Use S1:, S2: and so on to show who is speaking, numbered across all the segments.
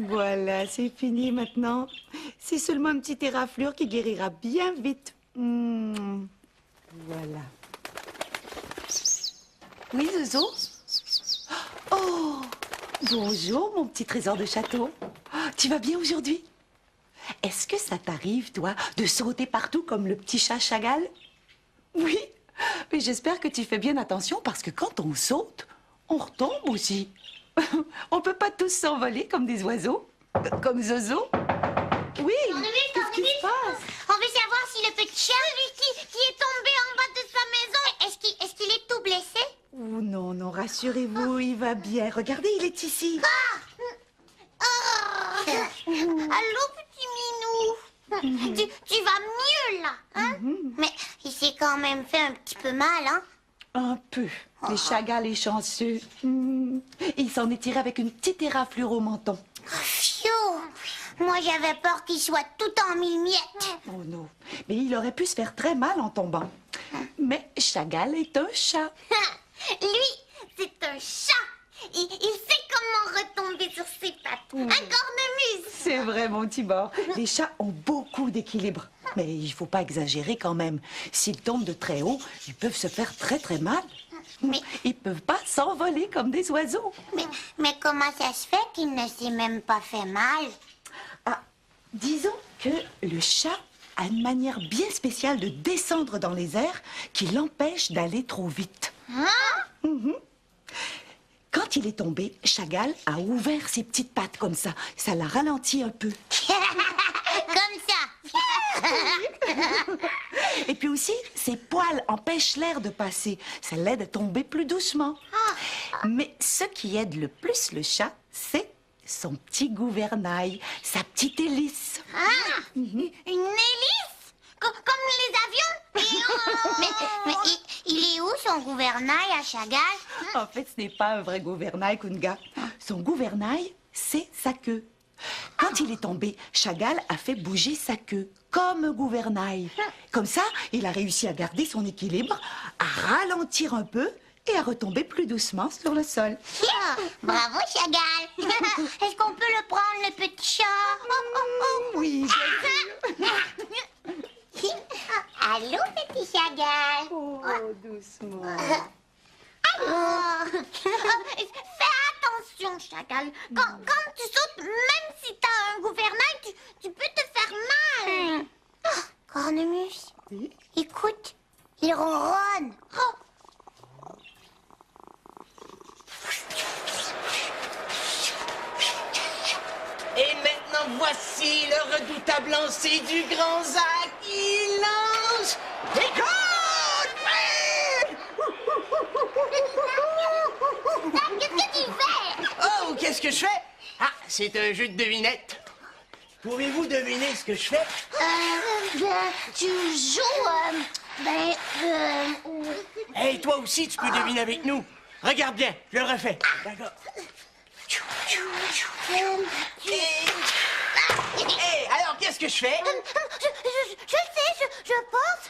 S1: Voilà, c'est fini maintenant. C'est seulement une petite éraflure qui guérira bien vite. Voilà. Oui, Zozo? Oh, bonjour, mon petit trésor de château. Tu vas bien aujourd'hui? Est-ce que ça t'arrive, toi, de sauter partout comme le petit chat Chagall? Oui, mais j'espère que tu fais bien attention parce que quand on saute, on retombe aussi. On peut pas tous s'envoler comme des oiseaux, comme Zozo. Oui, qu'est-ce qui se passe?
S2: On veut savoir si le petit chat, lui qui est tombé en bas de sa maison, est-ce qu'il est tout blessé?
S1: Oh non, non, rassurez-vous, il va bien. Regardez, il est ici.
S2: Allô, petit minou. Tu vas mieux, là, hein? Mais il s'est quand même fait un petit peu mal, hein?
S1: Un peu. Les Chagall est chanceux. Il s'en est tiré avec une petite éraflure au menton.
S2: Pfiou! Moi, j'avais peur qu'il soit tout en mille miettes.
S1: Oh non, mais il aurait pu se faire très mal en tombant. Mais Chagall est un chat.
S2: Lui, c'est un chat. Il sait comment retomber sur ses pattes. Un cornemuse.
S1: C'est vrai, mon Tibor. Les chats ont beaucoup d'équilibre. Mais il faut pas exagérer quand même. S'ils tombent de très haut, ils peuvent se faire très très mal.
S2: Mais-
S1: Ils peuvent pas s'envoler comme des oiseaux.
S2: Mais comment ça se fait qu'il ne s'est même pas fait mal?
S1: Ah, disons que le chat a une manière bien spéciale de descendre dans les airs qui l'empêche d'aller trop vite. Quand il est tombé, Chagall a ouvert ses petites pattes comme ça. Ça l'a ralenti un peu.
S2: Comme ça.
S1: Et puis aussi, ses poils empêchent l'air de passer. Ça l'aide à tomber plus doucement. Mais ce qui aide le plus le chat, c'est son petit gouvernail, sa petite hélice.
S2: Une hélice? Comme les avions? Mais il est où son gouvernail à Chagall?
S1: En fait, ce n'est pas un vrai gouvernail, Kunga. Son gouvernail, c'est sa queue. Quand il est tombé, Chagall a fait bouger sa queue, comme un gouvernail. Comme ça, il a réussi à garder son équilibre, à ralentir un peu et à retomber plus doucement sur le sol.
S2: Bravo, Chagall. Est-ce qu'on peut le prendre, le petit chat?
S1: Oui,
S2: Allô, petit Chagall.
S1: oh, doucement.
S2: Fais attention, Chagall. Quand tu sautes, même si t'as un gouvernail, tu peux te faire mal. Cornemuse,
S1: Oui?
S2: écoute, il ronronne.
S3: Et maintenant, voici le redoutable lancer du grand Zach. Il lance. Écoute!
S2: Qu'est-ce que tu fais?
S3: Oh, qu'est-ce que je fais? Ah, c'est un jeu de devinette. Pouvez-vous deviner ce que je fais?
S2: Tu joues,
S3: Hey, toi aussi, tu peux deviner avec nous. Regarde bien, je le refais. D'accord. Hey, alors, qu'est-ce que je fais?
S2: Je sais, je pense.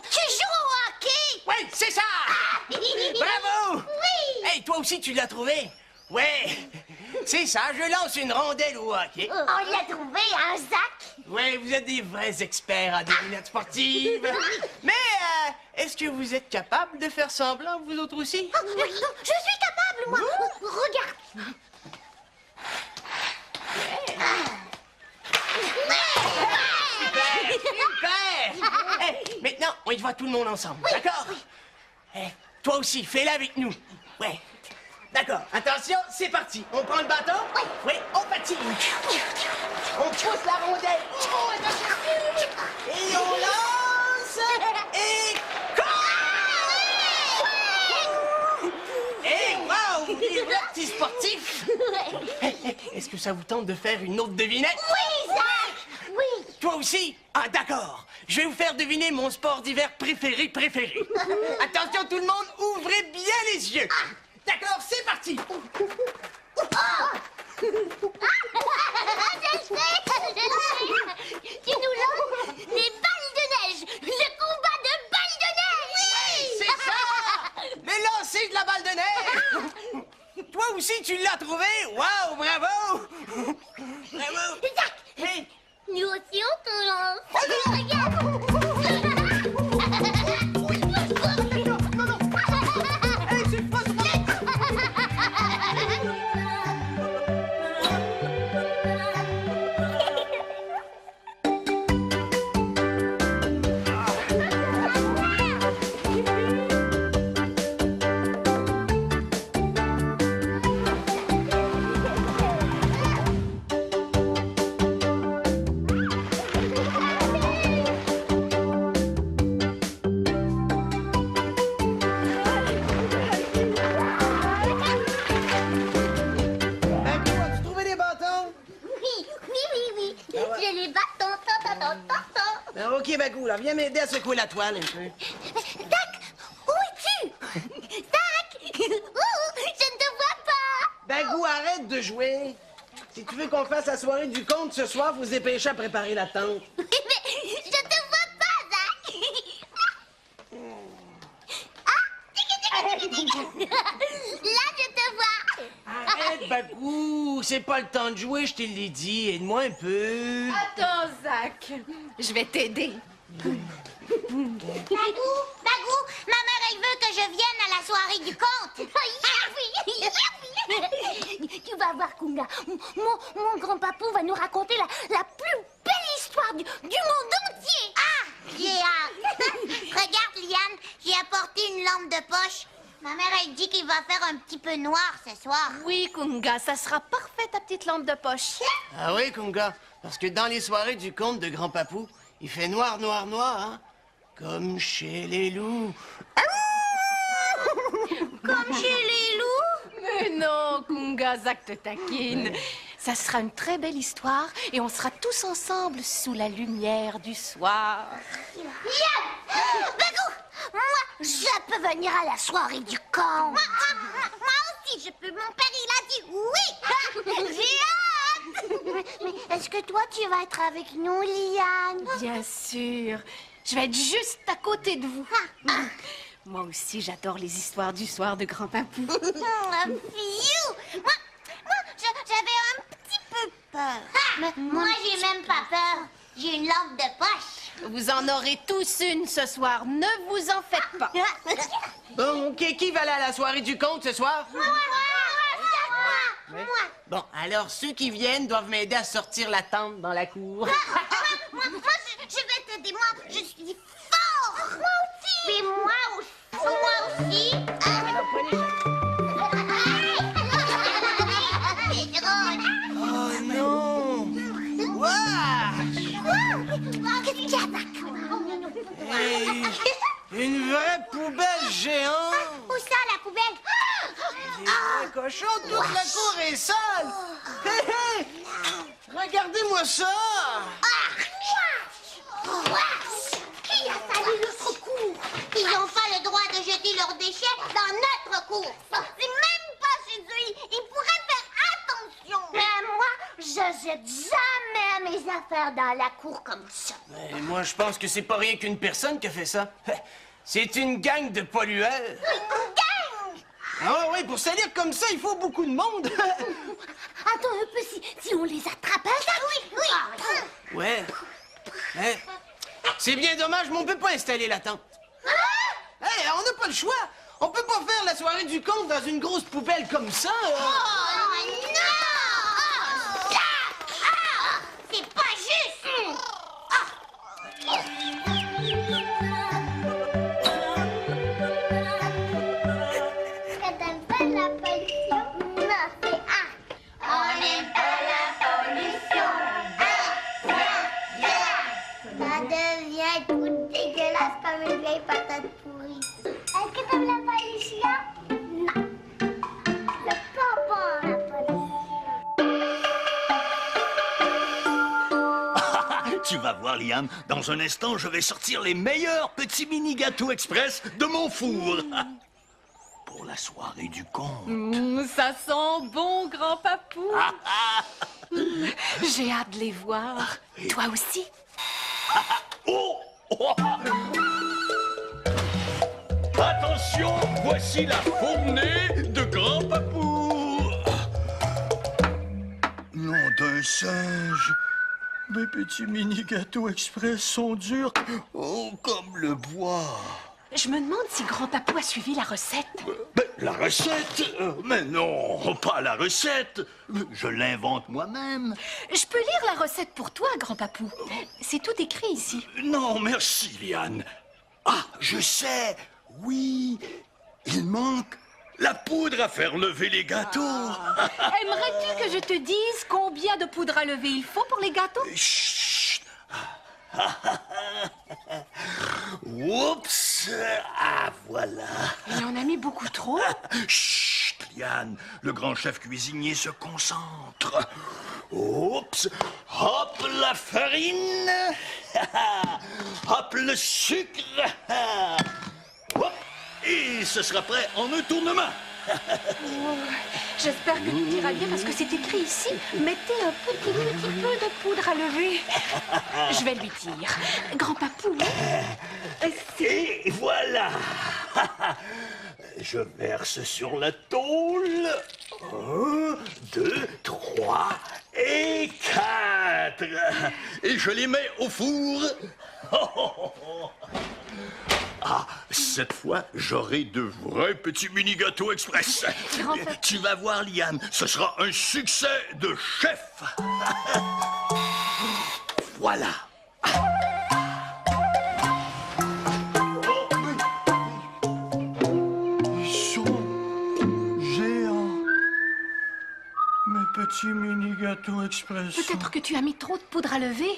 S2: Tu joues au hockey?
S3: Oui, c'est ça! Bravo!
S2: Oui!
S3: Hey, toi aussi, tu l'as trouvé? Ouais, c'est ça, je lance une rondelle au hockey.
S2: On l'a trouvé, un sac.
S3: Ouais, vous êtes des vrais experts à devinettes sportives. Mais est-ce que vous êtes capable de faire semblant, vous autres aussi?
S2: Je suis capable, moi. Regarde.
S3: Super! Hey, maintenant, on y va tout le monde ensemble, d'accord? Hey, toi aussi, fais-le avec nous. Ouais. D'accord, attention, c'est parti. On prend le bâton? Oui, on patine. On pousse la rondelle. Oh, attention. Et on lance. Et... Hey, wow, des vrais petits sportifs. Est-ce que ça vous tente de faire une autre devinette?
S2: Oui, Zach. Oui.
S3: Toi aussi? Ah, d'accord. Je vais vous faire deviner mon sport d'hiver préféré. Attention tout le monde, ouvrez bien les yeux. D'accord, c'est parti.
S2: Je sais. Tu nous lances des balles de neige. Le combat de balles de neige. Oui.
S3: C'est ça. Le lancer de la balle de neige. Toi aussi, tu l'as trouvé. Waouh, bravo. OK, Bagou, là, viens m'aider à secouer la toile un peu.
S2: Tac, où es-tu? Tac, je ne te vois pas.
S3: Bagou, arrête de jouer. Si tu veux qu'on fasse la soirée du conte ce soir, faut se dépêcher à préparer la tente.
S2: Mais je te vois pas, Zach. Là, je te vois.
S3: Arrête, Bagou, c'est pas le temps de jouer, je te l'ai dit. Aide-moi un peu.
S4: Attends, Zach, je vais t'aider.
S2: Bagou, ma mère, elle veut que je vienne à la soirée du conte. Tu vas voir, Kunga. Mon grand-papou va nous raconter la plus belle histoire du monde entier. Ah, j'ai hâte. Regarde, Liane, j'ai apporté une lampe de poche. Ma mère, elle dit qu'il va faire un petit peu noir ce soir.
S4: Oui, Kunga, ça sera parfait, ta petite lampe de poche.
S3: Ah oui, Kunga, parce que dans les soirées du conte de Grand-Papou, il fait noir, noir, noir, hein? Comme chez les loups.
S2: Comme chez les loups.
S4: Mais non, Kunga, Zach te taquine. Ça sera une très belle histoire et on sera tous ensemble sous la lumière du soir.
S2: Bagou, moi, je peux venir à la soirée du conte. Moi aussi, je peux. Mon père, il a dit oui. J'ai hâte. Mais est-ce que toi, tu vas être avec nous, Liane?
S4: Bien sûr, je vais être juste à côté de vous. Moi aussi, j'adore les histoires du soir de Grand-Papou.
S2: Pfiou. Moi, j'avais un petit peu peur. Mais moi, j'ai même pas peur. J'ai une lampe de poche.
S4: Vous en aurez tous une ce soir, ne vous en faites pas.
S3: Bon, OK, qui va aller à la soirée du conte ce soir?
S2: Moi.
S3: Bon, alors ceux qui viennent doivent m'aider à sortir la tente dans la cour.
S2: Moi, je vais t'aider. Moi, je suis fort. Moi aussi. Mais moi aussi. C'est drôle.
S3: Oh non! Wesh!
S2: Qu'est-ce qu'il y a, Zach?
S3: Hey, une vraie poubelle géante!
S2: Où ça, la poubelle?
S3: Des vrais cochons, toute la cour est sale! Hé, hé! Regardez-moi ça!
S2: Qui a salé notre cour? Ils n'ont pas le droit de jeter leurs déchets dans notre cour. C'est même pas chez eux. Ils pourraient faire attention. Mais moi, je jette jamais mes affaires dans la cour comme ça.
S3: Mais moi, je pense que c'est pas rien qu'une personne qui a fait ça. C'est une gang de pollueurs.
S2: Une gang!
S3: Ah oui, pour salir comme ça, il faut beaucoup de monde.
S2: Attends un peu, si on les attrape, hein, ça? Oui.
S3: Ouais. Ouais. C'est bien dommage, mais on peut pas installer la tente. Hey, on n'a pas le choix. On peut pas faire la soirée du conte dans une grosse poubelle comme ça.
S2: Oh non! C'est pas juste! Quand t'aimes pas la pollution, non, c'est on n'aime pas la pollution. Ça devient tout dégueulasse comme une vieille patate pourrie. Est-ce que t'aimes la pollution? Non. C'est pas bon, la pollution.
S5: Tu vas voir, Liane, dans un instant, je vais sortir les meilleurs petits mini-gâteaux express de mon four. Pour la soirée du conte.
S4: Ça sent bon, Grand-Papou. J'ai hâte de les voir. Toi aussi?
S5: Oh! Oh! Attention, voici la fournée de Grand-Papou. Nom d'un singe. Mes petits mini-gâteaux express sont durs, comme le bois.
S4: Je me demande si Grand-Papou a suivi la recette.
S5: Ben, la recette? Mais non, pas la recette. Je l'invente moi-même.
S4: Je peux lire la recette pour toi, Grand-Papou. C'est tout écrit ici.
S5: Non, merci, Liane. Ah, je sais. Oui, il manque la poudre à faire lever les gâteaux.
S4: Aimerais-tu que je te dise combien de poudre à lever il faut pour les gâteaux?
S5: Chut. Oups. Ah, voilà.
S4: Il en a mis beaucoup trop.
S5: Chut, Liane, le grand chef cuisinier se concentre. Oups. Hop la farine. Hop le sucre. Hop. Et ce sera prêt en un tournement.
S4: J'espère que tout ira bien parce que c'est écrit ici. Mettez un petit peu de poudre à lever. Je vais lui dire. Grand papou.
S5: Et voilà. Je verse sur la tôle. 1, 2, 3 et 4. Et je les mets au four. Ah, cette fois, j'aurai de vrais petits mini-gâteaux express. Tu vas voir, Liane, ce sera un succès de chef. Voilà.
S6: Ils sont géants. Mes petits mini-gâteaux express.
S4: Peut-être que tu as mis trop de poudre à lever.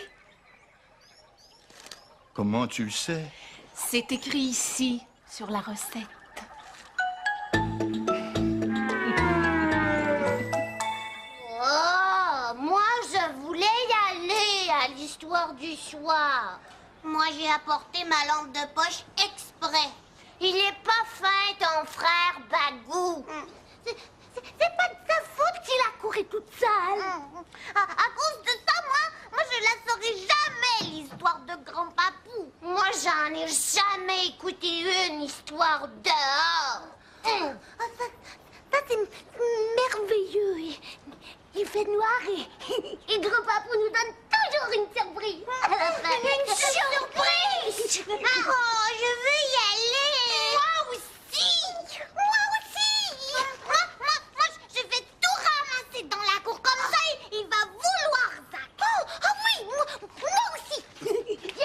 S6: Comment tu le sais?
S4: C'est écrit ici, sur la recette.
S2: Oh, moi je voulais y aller à l'histoire du soir. Moi j'ai apporté ma lampe de poche exprès. Il est pas fin ton frère Bagou. C'est pas de sa faute qu'il a couru toute seule. À cause de ça, moi je la saurai jamais l'histoire de Grand Papou. Moi j'en ai jamais écouté une histoire dehors. Ça c'est merveilleux. Il fait noir et Grand Papou nous donne toujours une surprise. Une surprise? Oh, je veux y aller. Moi aussi. Moi aussi. Moi, je vais tout ramasser dans la cour. Comme ça, il va vouloir Zach. Oh oui, moi aussi. Je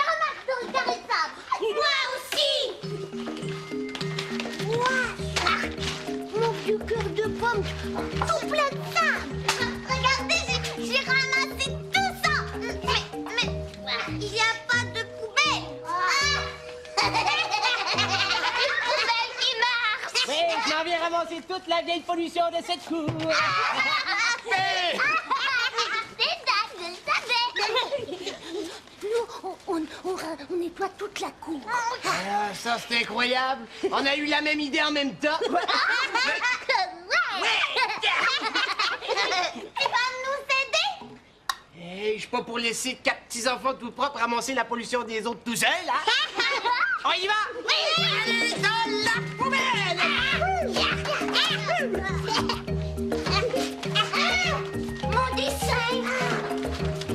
S2: ramasse dans le carré de sable. Moi aussi. Moi, mon vieux cœur de pomme, tout plein de sable. Regardez, j'ai ramassé tout ça. Mais il n'y a pas de poubelle. Une poubelle qui marche.
S3: Oui, je m'en viens ramasser toute la vieille pollution de cette cour. Hey!
S2: C'est ça, je le savais. Nous, on nettoie toute la cour.
S3: Ah, ça, c'est incroyable. On a eu la même idée en même temps.
S2: Ouais. Tu vas nous aider?
S3: Hey, je suis pas pour laisser 4 petits-enfants tout propres ramasser la pollution des autres tout seuls, hein? On y va? Dans la poubelle!
S2: Mon dessin.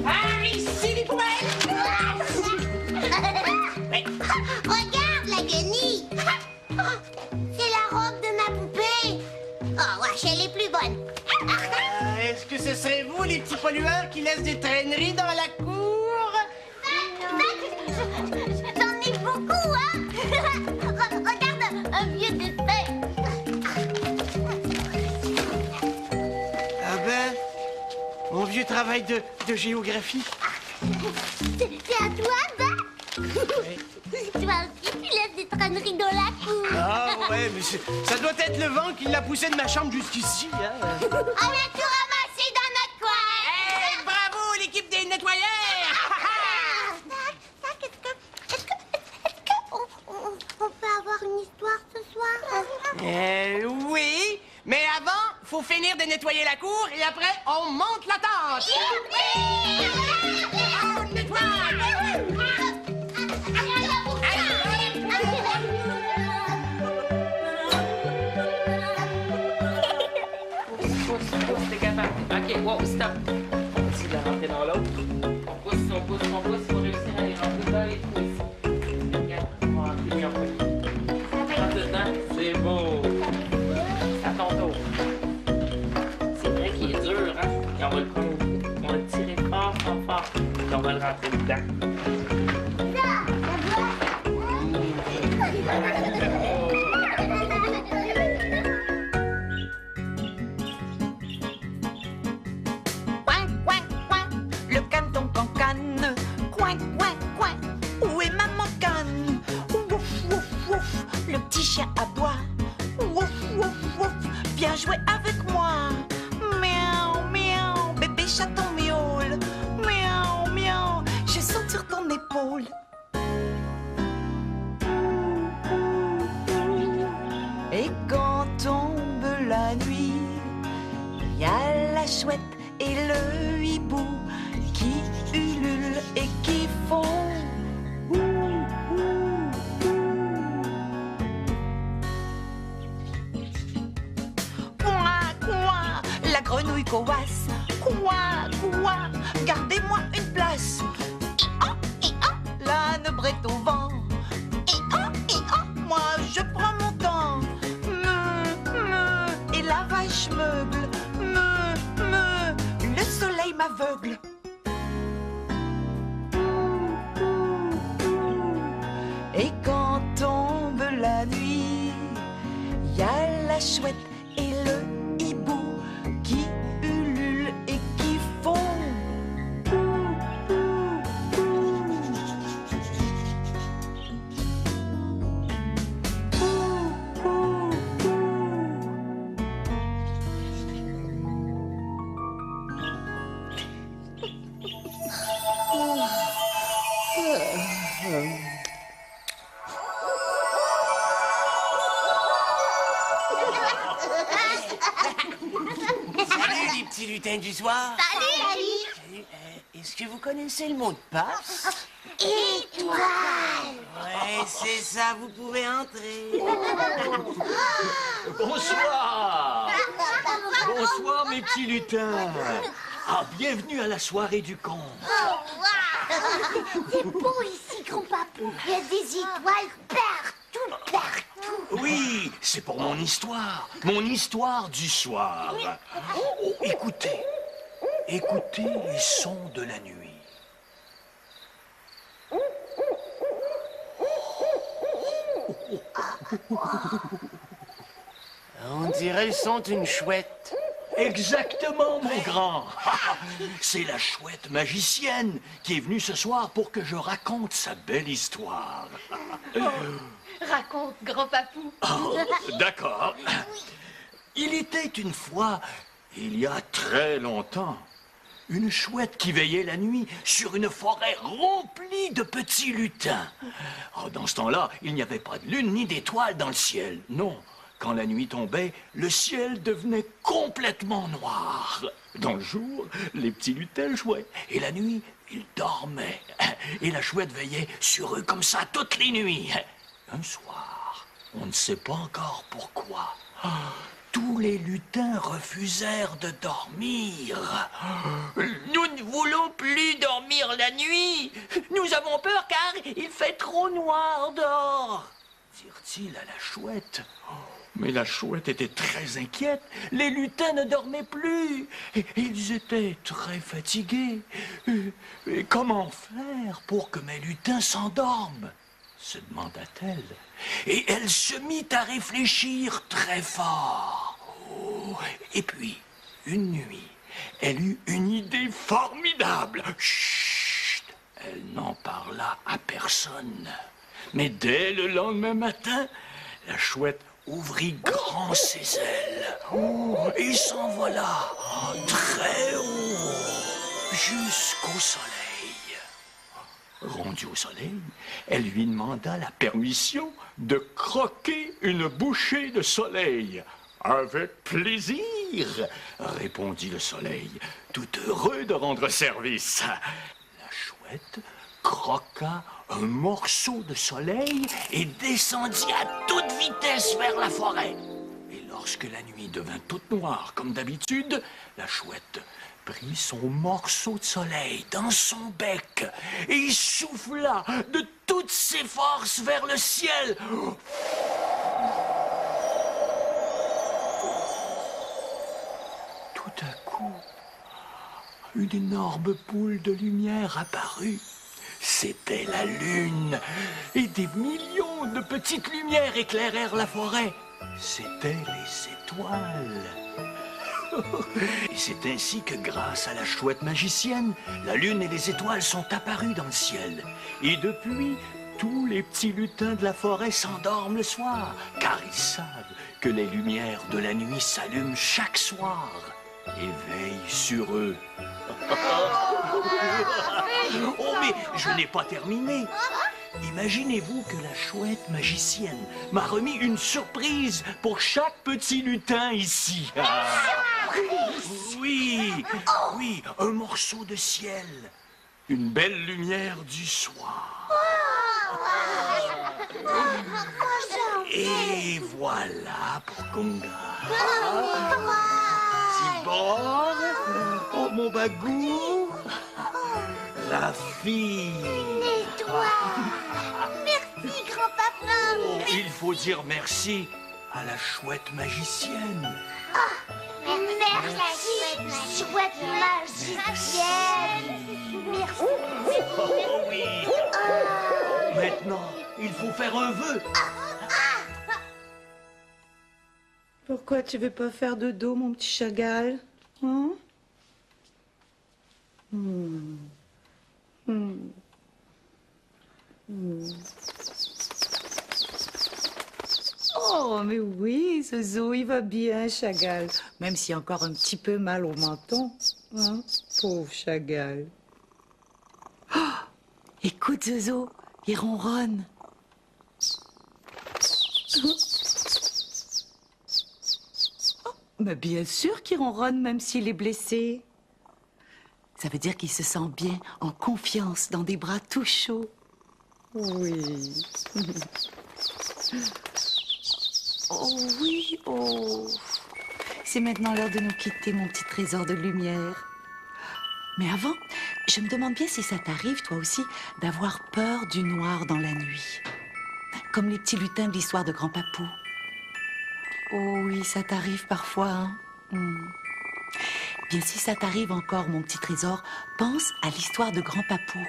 S3: Par ici, les poubelles!
S2: Regarde la guenille. C'est la robe de ma poupée. Oh, wesh, elle est plus bonne.
S3: Est-ce que ce serait vous, les petits pollueurs, qui laissent des traîneries dans la cour?
S2: J'en ai beaucoup, hein. Regarde un vieux dessin.
S3: Ah ben, mon vieux travail de géographie.
S2: C'est à toi, ça? Toi aussi, tu laisses des traîneries dans la cour.
S3: Ah ouais, mais ça doit être le vent qui l'a poussé de ma chambre jusqu'ici, hein?
S2: On a tout ramassé dans notre coin.
S3: Hey, bravo, l'équipe des nettoyeurs!
S2: Est-ce qu'on peut avoir une histoire ce soir?
S3: Oui, mais avant, faut finir de nettoyer la cour et après, on monte la tâche. On nettoie!
S7: T'es capable. Ok, wow, stop. On essaie de la rentrer dans l'autre. On pousse pour réussir à les rentrer dans les trous ici. Regarde, on va rentrer bien en premier. Rentre dedans, c'est beau. À ton tour. C'est vrai qu'il est dur, hein? Et on va le prendre. On va le tirer fort, fort, fort. Et on va le rentrer dedans.
S8: Coin, coin, coin, le canton cancane. Coin, coin, coin, où est maman canne? Ouf, ouf, ouf, le petit chien aboie. Ouf, ouf, ouf, viens jouer avec moi. Miaou, miaou, bébé chaton miaou. chouette et le hibou qui ululent et qui font ouh, ouh, ouh. Coin, coin, la grenouille coasse. Coin, coin, gardez-moi une place. L'âne brette au vent. Moi je prends mon temps. Et la vache meuble. Le soleil m'aveugle. Et quand tombe la nuit, y a la chouette et le hibou qui ululent et qui font
S3: Salut les petits lutins du soir.
S2: Salut.
S3: Salut. Est-ce que vous connaissez le mot de passe?
S2: Étoile.
S3: Ouais, c'est ça, vous pouvez entrer.
S5: Bonsoir. Bonsoir, mes petits lutins. Ah, bienvenue à la soirée du conte.
S2: C'est beau ici, grand-papou. Il y a des étoiles partout.
S5: Oui, c'est pour mon histoire du soir. Oh, écoutez les sons de la nuit.
S3: On dirait le son d'une chouette.
S5: Exactement, mon grand. C'est la chouette magicienne qui est venue ce soir pour que je raconte sa belle histoire.
S4: Raconte, grand-papou.
S5: Oh, d'accord. Il était une fois, il y a très longtemps, une chouette qui veillait la nuit sur une forêt remplie de petits lutins. Oh, dans ce temps-là, il n'y avait pas de lune ni d'étoiles dans le ciel. Non, quand la nuit tombait, le ciel devenait complètement noir. Dans le jour, les petits lutins jouaient, et la nuit, ils dormaient. Et la chouette veillait sur eux comme ça toutes les nuits. Un soir, on ne sait pas encore pourquoi, tous les lutins refusèrent de dormir.
S8: Nous ne voulons plus dormir la nuit. Nous avons peur car il fait trop noir dehors,
S5: dirent-ils à la chouette. Mais la chouette était très inquiète. Les lutins ne dormaient plus. Et ils étaient très fatigués. Et comment faire pour que mes lutins s'endorment? Se demanda-t-elle. Et elle se mit à réfléchir très fort. Oh, et puis, une nuit, elle eut une idée formidable. Chut! Elle n'en parla à personne. Mais dès le lendemain matin, la chouette ouvrit grand ses ailes et s'envola très haut jusqu'au soleil. Rendue au soleil, elle lui demanda la permission de croquer une bouchée de soleil. Avec plaisir, répondit le soleil, tout heureux de rendre service. La chouette croqua un morceau de soleil et descendit à toute vitesse vers la forêt. Et lorsque la nuit devint toute noire comme d'habitude, la chouette prit son morceau de soleil dans son bec et souffla de toutes ses forces vers le ciel. Tout à coup, une énorme boule de lumière apparut. C'était la lune, et des millions de petites lumières éclairèrent la forêt. C'étaient les étoiles. Et c'est ainsi que grâce à la chouette magicienne, la lune et les étoiles sont apparues dans le ciel. Et depuis, tous les petits lutins de la forêt s'endorment le soir, car ils savent que les lumières de la nuit s'allument chaque soir et veillent sur eux. Oh, mais je n'ai pas terminé. Imaginez-vous que la chouette magicienne m'a remis une surprise pour chaque petit lutin ici. Oui, oui, un morceau de ciel. Une belle lumière du soir. Et voilà pour Kunga. Tibor, oh mon bagou, la fille.
S2: Merci, grand-papa.
S5: Oh, il faut dire merci à la chouette magicienne.
S2: Merci, chouette magicienne. Merci.
S5: Oh oui. Maintenant, il faut faire un vœu.
S1: Pourquoi tu veux pas faire de dos, mon petit Chagall? Hein? Oh, mais oui, Zozo, il va bien, Chagall. Même s'il a encore un petit peu mal au menton. Hein? Pauvre Chagall. Oh, écoute, Zozo, il ronronne. Mais bien sûr qu'il ronronne même s'il est blessé. Ça veut dire qu'il se sent bien, en confiance, dans des bras tout chauds. Oui. Oh oui, oh. C'est maintenant l'heure de nous quitter, mon petit trésor de lumière. Mais avant, je me demande bien si ça t'arrive, toi aussi, d'avoir peur du noir dans la nuit. Comme les petits lutins de l'histoire de Grand Papou. Oh oui, ça t'arrive parfois, hein? Bien, si ça t'arrive encore, mon petit trésor, pense à l'histoire de Grand Papou.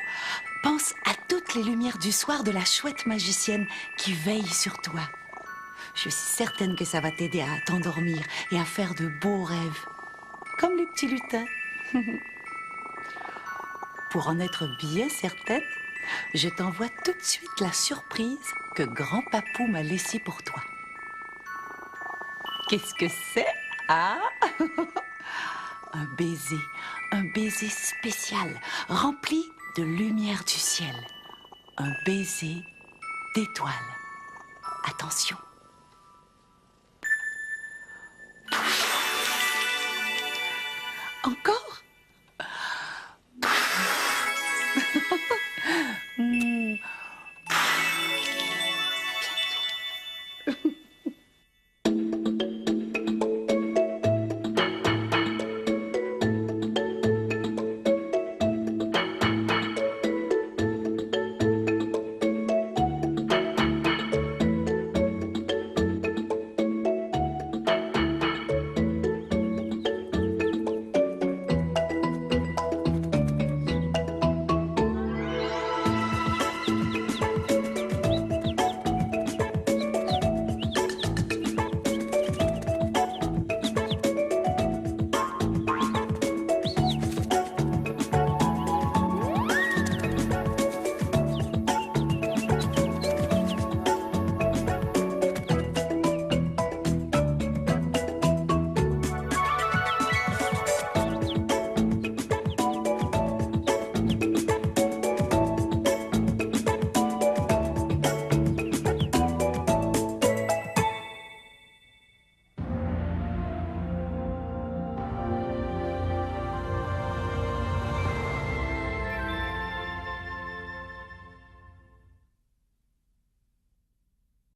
S1: Pense à toutes les lumières du soir de la chouette magicienne qui veille sur toi. Je suis certaine que ça va t'aider à t'endormir et à faire de beaux rêves. Comme les petits lutins. Pour en être bien certaine, je t'envoie tout de suite la surprise que Grand Papou m'a laissée pour toi. Qu'est-ce que c'est? Ah! Un baiser spécial, rempli de lumière du ciel. Un baiser d'étoiles. Attention. Encore? Bientôt.